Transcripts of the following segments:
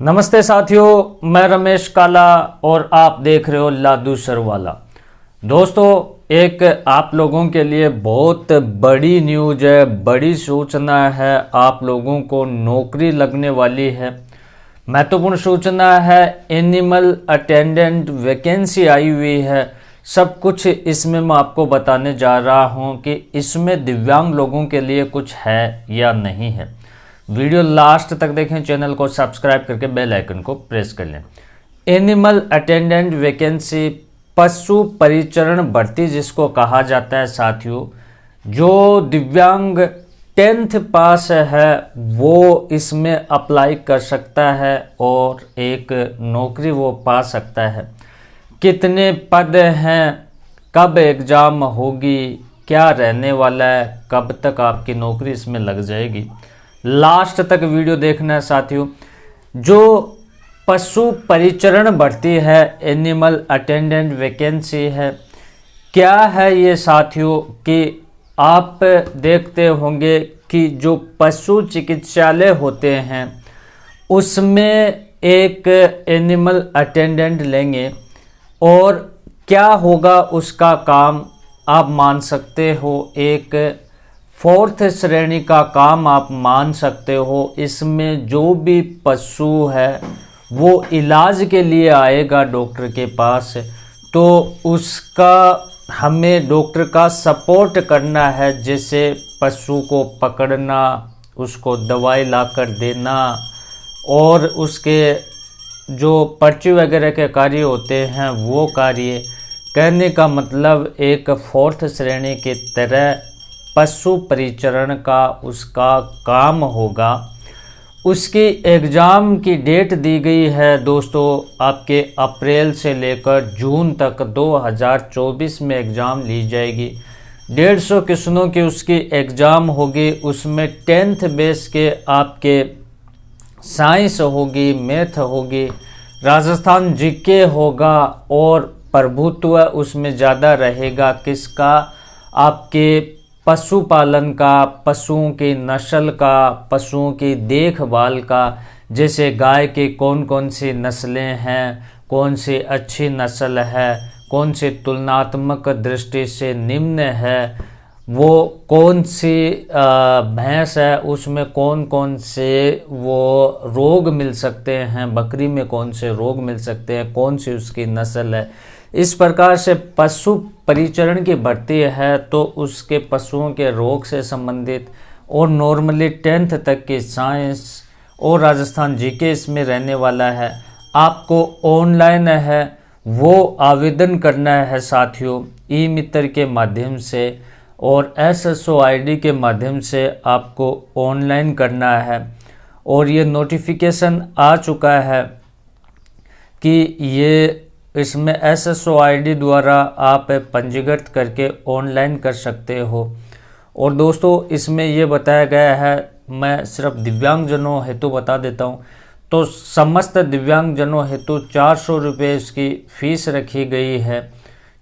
नमस्ते साथियों, मैं रमेश काला और आप देख रहे हो लादू सरवाला। दोस्तों, एक आप लोगों के लिए बहुत बड़ी न्यूज है, बड़ी सूचना है। आप लोगों को नौकरी लगने वाली है। महत्वपूर्ण सूचना है। एनिमल अटेंडेंट वैकेंसी आई हुई है। सब कुछ इसमें मैं आपको बताने जा रहा हूं कि इसमें दिव्यांग लोगों के लिए कुछ है या नहीं है। वीडियो लास्ट तक देखें, चैनल को सब्सक्राइब करके बेल आइकन को प्रेस कर लें। एनिमल अटेंडेंट वैकेंसी, पशु परिचरण भर्ती जिसको कहा जाता है साथियों, जो दिव्यांग 10th पास है वो इसमें अप्लाई कर सकता है और एक नौकरी वो पा सकता है। कितने पद हैं, कब एग्ज़ाम होगी, क्या रहने वाला है, कब तक आपकी नौकरी इसमें लग जाएगी, लास्ट तक वीडियो देखना है साथियों। जो पशु परिचरण भर्ती है, एनिमल अटेंडेंट वैकेंसी है, क्या है ये साथियों कि आप देखते होंगे कि जो पशु चिकित्सालय होते हैं उसमें एक एनिमल अटेंडेंट लेंगे और क्या होगा उसका काम, आप मान सकते हो एक 4th श्रेणी का काम आप मान सकते हो। इसमें जो भी पशु है वो इलाज के लिए आएगा डॉक्टर के पास, तो उसका हमें डॉक्टर का सपोर्ट करना है, जैसे पशु को पकड़ना, उसको दवाई लाकर देना और उसके जो पर्ची वगैरह के कार्य होते हैं वो कार्य। कहने का मतलब एक 4th श्रेणी की तरह पशु परिचरण का उसका काम होगा। उसकी एग्ज़ाम की डेट दी गई है दोस्तों, आपके अप्रैल से लेकर जून तक 2024 में एग्ज़ाम ली जाएगी। 150 क्वेश्चनों की उसकी एग्ज़ाम होगी। उसमें 10th बेस के आपके साइंस होगी, मैथ होगी, राजस्थान जीके होगा और प्रभुत्व उसमें ज़्यादा रहेगा किसका, आपके पशुपालन का, पशुओं की नस्ल का, पशुओं की देखभाल का। जैसे गाय की कौन कौन सी नस्लें हैं, कौन सी अच्छी नस्ल है, कौन सी तुलनात्मक दृष्टि से निम्न है, वो कौन सी भैंस है, उसमें कौन कौन से वो रोग मिल सकते हैं, बकरी में कौन से रोग मिल सकते हैं, कौन सी उसकी नस्ल है। इस प्रकार से पशु परिचरण की भर्ती है तो उसके पशुओं के रोग से संबंधित और नॉर्मली 10th तक की साइंस और राजस्थान जीके इसमें रहने वाला है। आपको ऑनलाइन है वो आवेदन करना है साथियों, ई मित्र के माध्यम से और SSO ID के माध्यम से आपको ऑनलाइन करना है। और ये नोटिफिकेशन आ चुका है कि ये इसमें SSO ID द्वारा आप पंजीकृत करके ऑनलाइन कर सकते हो। और दोस्तों, इसमें ये बताया गया है, मैं सिर्फ दिव्यांगजनों हेतु बता देता हूँ, तो समस्त दिव्यांगजनों हेतु 400 रुपये इसकी फ़ीस रखी गई है,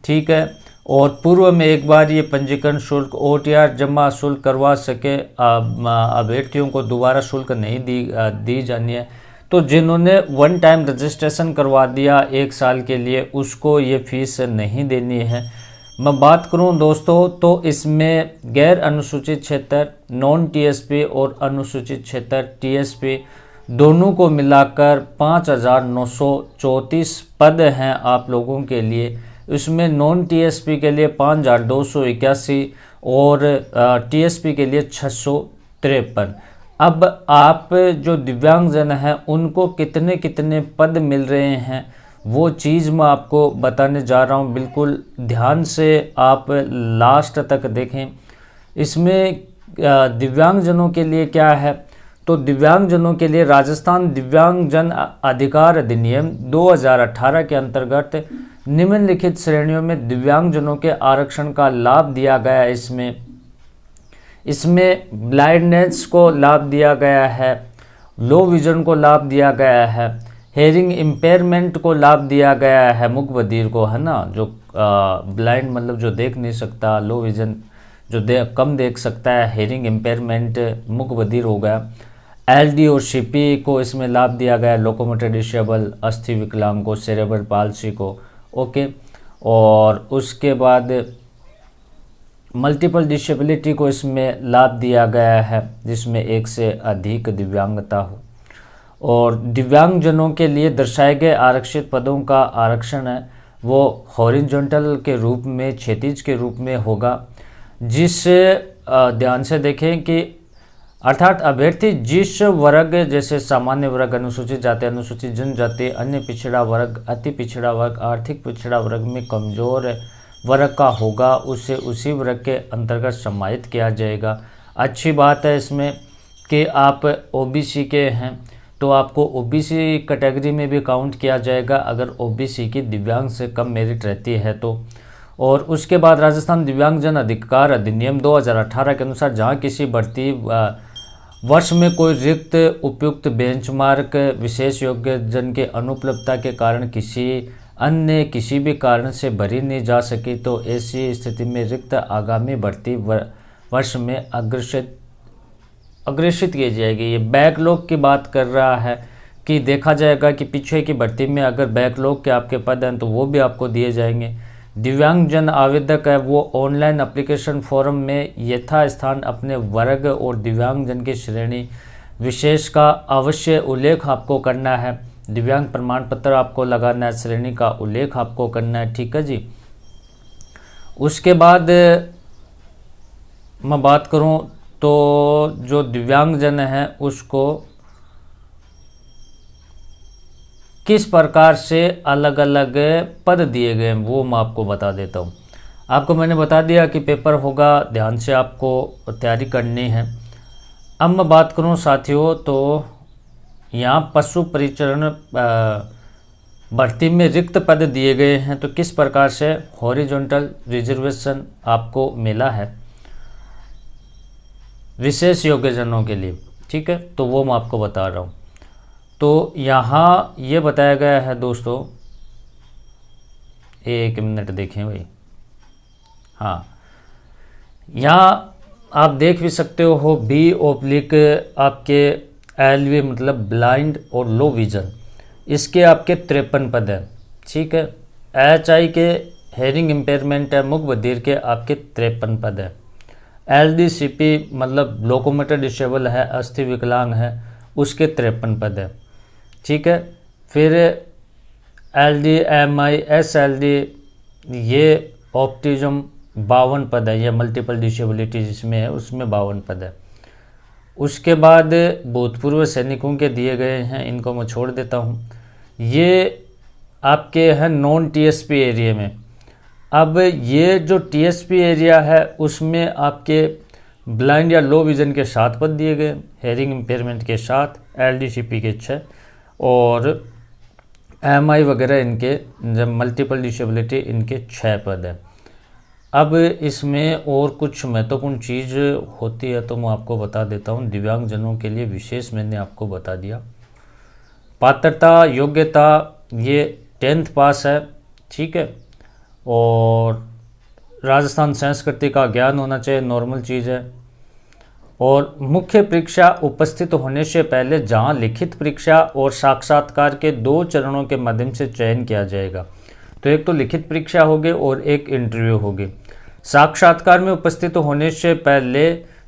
ठीक है। और पूर्व में एक बार ये पंजीकरण शुल्क OTR जमा शुल्क करवा सके अभ्यर्थियों को दोबारा शुल्क नहीं दी जानी है। तो जिन्होंने वन टाइम रजिस्ट्रेशन करवा दिया 1 साल के लिए, उसको ये फीस नहीं देनी है। मैं बात करूं दोस्तों तो इसमें गैर अनुसूचित क्षेत्र नॉन TSP और अनुसूचित क्षेत्र TSP दोनों को मिलाकर 5,934 पद हैं आप लोगों के लिए। इसमें नॉन TSP के लिए 5,281 और TSP के लिए 653। अब आप जो दिव्यांगजन हैं उनको कितने कितने पद मिल रहे हैं वो चीज़ मैं आपको बताने जा रहा हूं। बिल्कुल ध्यान से आप लास्ट तक देखें। इसमें दिव्यांगजनों के लिए क्या है, तो दिव्यांगजनों के लिए राजस्थान दिव्यांगजन अधिकार अधिनियम 2018 के अंतर्गत निम्नलिखित श्रेणियों में दिव्यांगजनों के आरक्षण का लाभ दिया गया है। इसमें ब्लाइंडनेस को लाभ दिया गया है, लो विजन को लाभ दिया गया है, हेयरिंग इम्पेयरमेंट को लाभ दिया गया है, मूक बधिर को, है ना, जो ब्लाइंड मतलब जो देख नहीं सकता, लो विजन जो कम देख सकता है, हेयरिंग इम्पेयरमेंट मूक बधिर हो गया। एलडी और सीपी को इसमें लाभ दिया गया, लोकोमोटर डिसेबल, अस्थि विकलांग को, सेरेब्रल पाल्सी को। ओके, और उसके बाद मल्टीपल डिसेबिलिटी को इसमें लाभ दिया गया है, जिसमें एक से अधिक दिव्यांगता हो। और दिव्यांगजनों के लिए दर्शाए गए आरक्षित पदों का आरक्षण है वो हॉरिजॉन्टल के रूप में, क्षैतिज के रूप में होगा, जिससे ध्यान से देखें कि अर्थात अभ्यर्थी जिस वर्ग जैसे सामान्य वर्ग, अनुसूचित जाति, अनुसूचित जनजाति, अन्य पिछड़ा वर्ग, अति पिछड़ा वर्ग, आर्थिक पिछड़ा वर्ग में कमजोर वर्ग का होगा, उसे उसी वर्ग के अंतर्गत सम्मानित किया जाएगा। अच्छी बात है इसमें कि आप ओबीसी के हैं तो आपको ओबीसी कैटेगरी में भी काउंट किया जाएगा अगर ओबीसी की दिव्यांग से कम मेरिट रहती है तो। और उसके बाद राजस्थान दिव्यांगजन अधिकार अधिनियम 2018 के अनुसार जहां किसी भर्ती वर्ष में कोई रिक्त उपयुक्त बेंचमार्क विशेष योग्यजन के अनुपलब्धता के कारण अन्य किसी भी कारण से भरी नहीं जा सकी तो ऐसी स्थिति में रिक्त आगामी भर्ती वर्ष में अग्रेषित की जाएगी। ये बैकलॉग की बात कर रहा है कि देखा जाएगा कि पीछे की भर्ती में अगर बैकलॉग के आपके पद हैं तो वो भी आपको दिए जाएंगे। दिव्यांगजन आवेदक है वो ऑनलाइन एप्लीकेशन फॉर्म में यथास्थान अपने वर्ग और दिव्यांगजन की श्रेणी विशेष का अवश्य उल्लेख आपको करना है। दिव्यांग प्रमाण पत्र आपको लगाना है, श्रेणी का उल्लेख आपको करना है, ठीक है जी। उसके बाद मैं बात करूं तो जो दिव्यांगजन है उसको किस प्रकार से अलग अलग पद दिए गए हैं वो मैं आपको बता देता हूँ। आपको मैंने बता दिया कि पेपर होगा, ध्यान से आपको तैयारी करनी है। अब मैं बात करूँ साथियों तो यहाँ पशु परिचरण भर्ती में रिक्त पद दिए गए हैं तो किस प्रकार से हॉरिजॉन्टल रिजर्वेशन आपको मिला है विशेष योग्यजनों के लिए, ठीक है, तो वो मैं आपको बता रहा हूँ। तो यहाँ ये बताया गया है दोस्तों, एक मिनट देखें भाई, हाँ यहाँ आप देख भी सकते हो B/ आपके LV मतलब ब्लाइंड और लो विजन, इसके आपके 53 पद हैं, ठीक है। HI के हेयरिंग इम्पेयरमेंट है, मूक बधिर के आपके 53 पद हैं। LD/CP मतलब लोकोमोटर डिसेबल है, अस्थि विकलांग है, उसके 53 पद हैं, ठीक है। फिर LD, MI, SLD ये ऑप्टिज्म 52 पद है, ये मल्टीपल डिसेबिलिटी जिसमें है उसमें 52 पद है। उसके बाद भूतपूर्व सैनिकों के दिए गए हैं, इनको मैं छोड़ देता हूँ। ये आपके हैं नॉन TSP एरिया में। अब ये जो TSP एरिया है उसमें आपके ब्लाइंड या लो विजन के 7 पद दिए गए, हेयरिंग इम्पेयरमेंट के 7, LD/CP के 6 और MI वगैरह इनके जब मल्टीपल डिसेबिलिटी इनके 6 पद हैं। अब इसमें और कुछ महत्वपूर्ण चीज़ होती है तो मैं आपको बता देता हूँ। दिव्यांगजनों के लिए विशेष मैंने आपको बता दिया। पात्रता योग्यता ये 10th पास है, ठीक है, और राजस्थान संस्कृति का ज्ञान होना चाहिए, नॉर्मल चीज़ है। और मुख्य परीक्षा उपस्थित होने से पहले जहां लिखित परीक्षा और साक्षात्कार के 2 चरणों के माध्यम से चयन किया जाएगा। तो एक तो लिखित परीक्षा होगी और एक इंटरव्यू होगी। साक्षात्कार में उपस्थित होने से पहले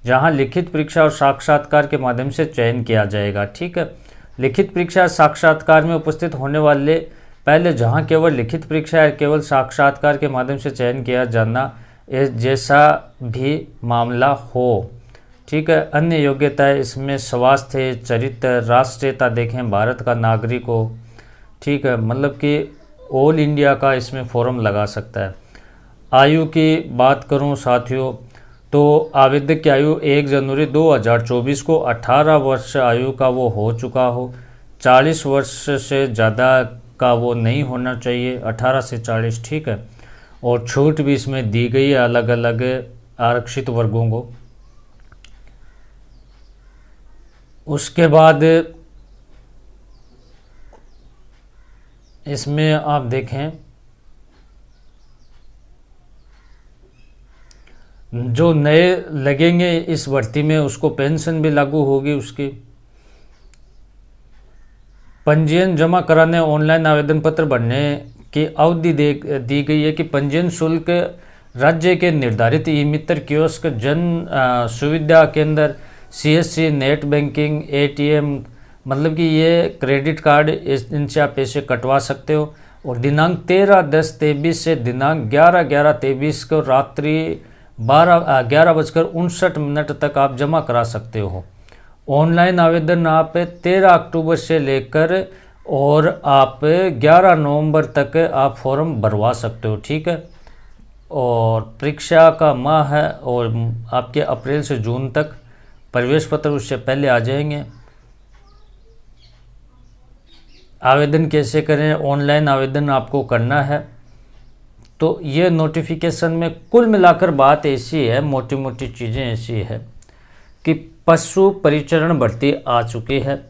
जहां लिखित परीक्षा और साक्षात्कार के माध्यम से चयन किया जाएगा, ठीक है। लिखित परीक्षा साक्षात्कार में उपस्थित होने वाले पहले जहां केवल लिखित परीक्षा या केवल साक्षात्कार के माध्यम से चयन किया जाना जैसा भी मामला हो, ठीक है। अन्य योग्यताएं इसमें स्वास्थ्य, चरित्र, राष्ट्रीयता देखें, भारत का नागरिक हो, ठीक है, मतलब कि ऑल इंडिया का इसमें फॉर्म लगा सकता है। आयु की बात करूं साथियों तो आवेदक की आयु 1 जनवरी 2024 को 18 वर्ष आयु का वो हो चुका हो, 40 वर्ष से ज़्यादा का वो नहीं होना चाहिए, 18 से 40, ठीक है। और छूट भी इसमें दी गई है अलग अलग आरक्षित वर्गों को। उसके बाद इसमें आप देखें जो नए लगेंगे इस भर्ती में उसको पेंशन भी लागू होगी उसकी, पंजीयन जमा कराने ऑनलाइन आवेदन पत्र भरने की अवधि दी गई है कि पंजीयन शुल्क राज्य के निर्धारित ई मित्र कियोस्क, जन सुविधा केंद्र, CSC, नेट बैंकिंग, ATM, मतलब कि ये क्रेडिट कार्ड, इनसे आप पैसे कटवा सकते हो। और दिनांक 13/10/23 से दिनांक 11/11/23 को रात्रि 11:59 तक आप जमा करा सकते हो। ऑनलाइन आवेदन आप 13 अक्टूबर से लेकर और आप 11 नवंबर तक आप फॉर्म भरवा सकते हो, ठीक है। और परीक्षा का माह है और आपके अप्रैल से जून तक, प्रवेश पत्र उससे पहले आ जाएंगे। आवेदन कैसे करें, ऑनलाइन आवेदन आपको करना है। तो ये नोटिफिकेशन में कुल मिलाकर बात ऐसी है, मोटी मोटी चीज़ें ऐसी है कि पशु परिचरण भर्ती आ चुकी है।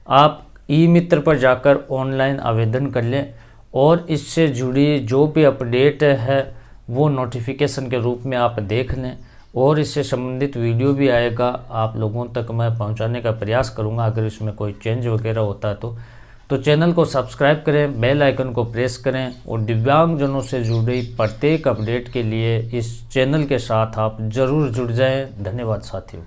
आप ई मित्र पर जाकर ऑनलाइन आवेदन कर लें और इससे जुड़ी जो भी अपडेट है वो नोटिफिकेशन के रूप में आप देख लें, और इससे संबंधित वीडियो भी आएगा, आप लोगों तक मैं पहुंचाने का प्रयास करूंगा अगर इसमें कोई चेंज वगैरह होता है तो चैनल को सब्सक्राइब करें, बेल आइकन को प्रेस करें और दिव्यांगजनों से जुड़ी प्रत्येक अपडेट के लिए इस चैनल के साथ आप ज़रूर जुड़ जाएं। धन्यवाद साथियों।